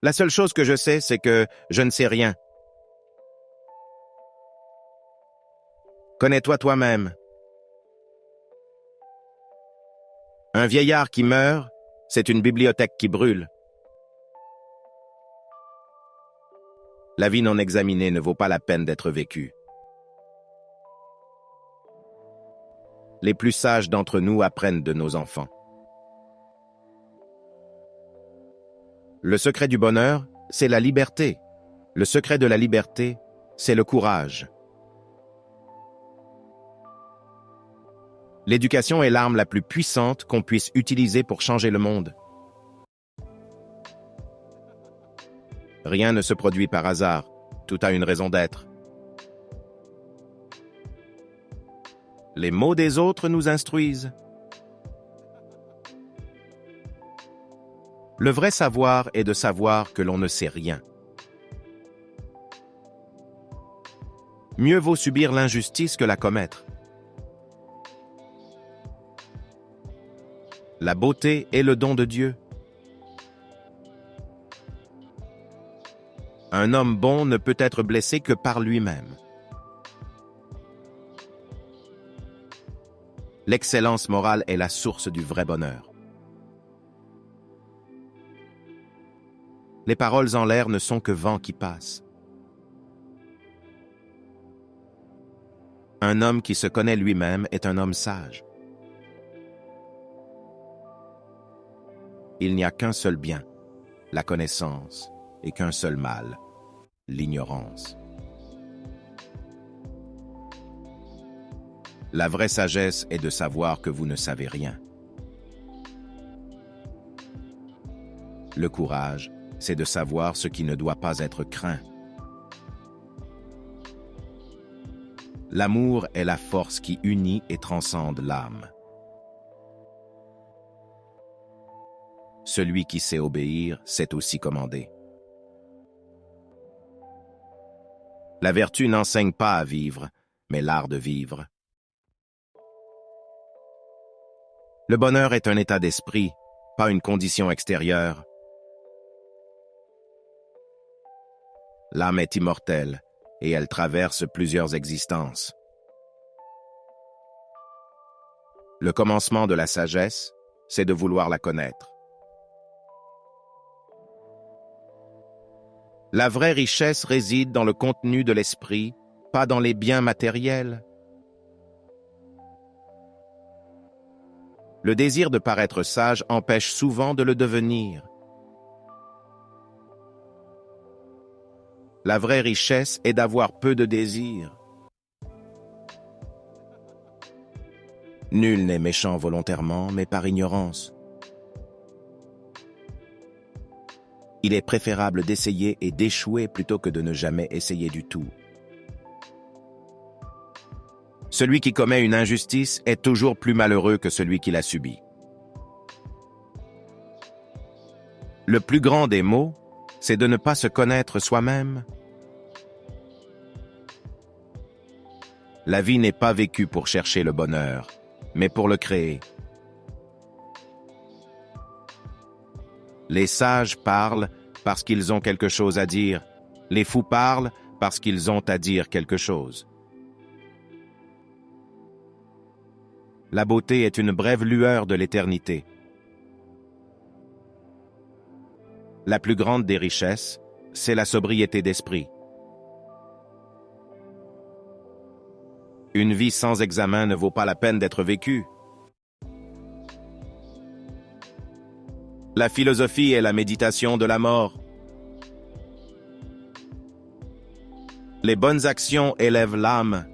La seule chose que je sais, c'est que je ne sais rien. Connais-toi toi-même. Un vieillard qui meurt, c'est une bibliothèque qui brûle. La vie non examinée ne vaut pas la peine d'être vécue. Les plus sages d'entre nous apprennent de nos enfants. Le secret du bonheur, c'est la liberté. Le secret de la liberté, c'est le courage. L'éducation est l'arme la plus puissante qu'on puisse utiliser pour changer le monde. Rien ne se produit par hasard, tout a une raison d'être. Les mots des autres nous instruisent. Le vrai savoir est de savoir que l'on ne sait rien. Mieux vaut subir l'injustice que la commettre. La beauté est le don de Dieu. Un homme bon ne peut être blessé que par lui-même. L'excellence morale est la source du vrai bonheur. Les paroles en l'air ne sont que vent qui passe. Un homme qui se connaît lui-même est un homme sage. Il n'y a qu'un seul bien, la connaissance, et qu'un seul mal, l'ignorance. La vraie sagesse est de savoir que vous ne savez rien. Le courage, c'est de savoir ce qui ne doit pas être craint. L'amour est la force qui unit et transcende l'âme. Celui qui sait obéir sait aussi commander. La vertu n'enseigne pas à vivre, mais l'art de vivre. Le bonheur est un état d'esprit, pas une condition extérieure. L'âme est immortelle et elle traverse plusieurs existences. Le commencement de la sagesse, c'est de vouloir la connaître. La vraie richesse réside dans le contenu de l'esprit, pas dans les biens matériels. Le désir de paraître sage empêche souvent de le devenir. La vraie richesse est d'avoir peu de désir. Nul n'est méchant volontairement, mais par ignorance. Il est préférable d'essayer et d'échouer plutôt que de ne jamais essayer du tout. Celui qui commet une injustice est toujours plus malheureux que celui qui l'a subie. Le plus grand des maux, c'est de ne pas se connaître soi-même. La vie n'est pas vécue pour chercher le bonheur, mais pour le créer. Les sages parlent parce qu'ils ont quelque chose à dire. Les fous parlent parce qu'ils ont à dire quelque chose. La beauté est une brève lueur de l'éternité. La plus grande des richesses, c'est la sobriété d'esprit. Une vie sans examen ne vaut pas la peine d'être vécue. La philosophie est la méditation de la mort. Les bonnes actions élèvent l'âme.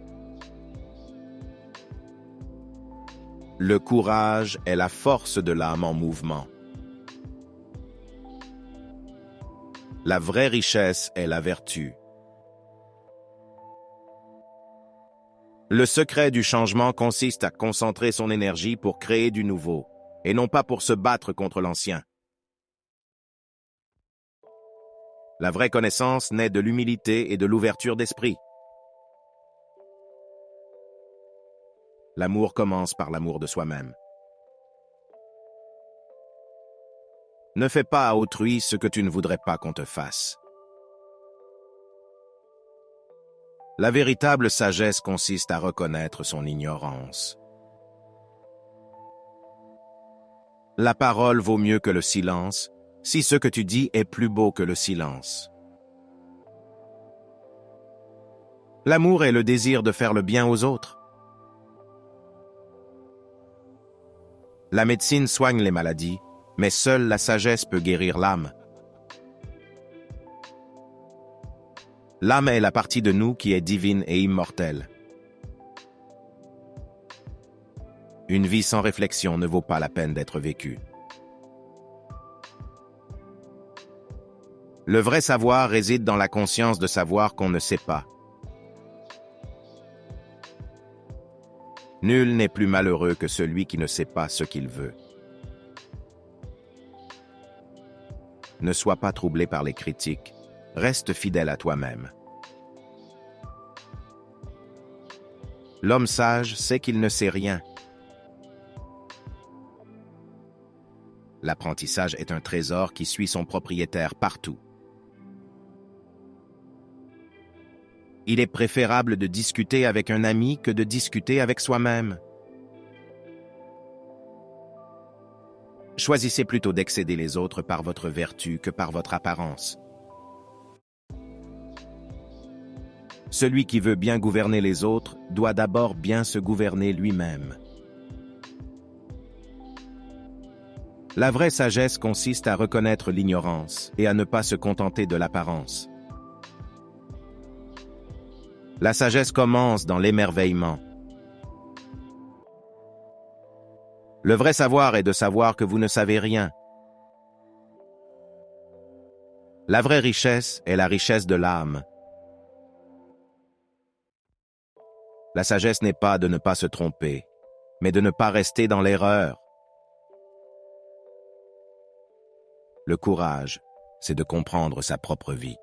Le courage est la force de l'âme en mouvement. La vraie richesse est la vertu. Le secret du changement consiste à concentrer son énergie pour créer du nouveau, et non pas pour se battre contre l'ancien. La vraie connaissance naît de l'humilité et de l'ouverture d'esprit. L'amour commence par l'amour de soi-même. Ne fais pas à autrui ce que tu ne voudrais pas qu'on te fasse. La véritable sagesse consiste à reconnaître son ignorance. La parole vaut mieux que le silence, si ce que tu dis est plus beau que le silence. L'amour est le désir de faire le bien aux autres. La médecine soigne les maladies, mais seule la sagesse peut guérir l'âme. L'âme est la partie de nous qui est divine et immortelle. Une vie sans réflexion ne vaut pas la peine d'être vécue. Le vrai savoir réside dans la conscience de savoir qu'on ne sait pas. Nul n'est plus malheureux que celui qui ne sait pas ce qu'il veut. Ne sois pas troublé par les critiques, reste fidèle à toi-même. L'homme sage sait qu'il ne sait rien. L'apprentissage est un trésor qui suit son propriétaire partout. Il est préférable de discuter avec un ami que de discuter avec soi-même. Choisissez plutôt d'excéder les autres par votre vertu que par votre apparence. Celui qui veut bien gouverner les autres doit d'abord bien se gouverner lui-même. La vraie sagesse consiste à reconnaître l'ignorance et à ne pas se contenter de l'apparence. La sagesse commence dans l'émerveillement. Le vrai savoir est de savoir que vous ne savez rien. La vraie richesse est la richesse de l'âme. La sagesse n'est pas de ne pas se tromper, mais de ne pas rester dans l'erreur. Le courage, c'est de comprendre sa propre vie.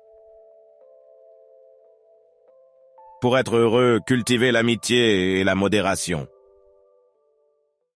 Pour être heureux, cultivez l'amitié et la modération.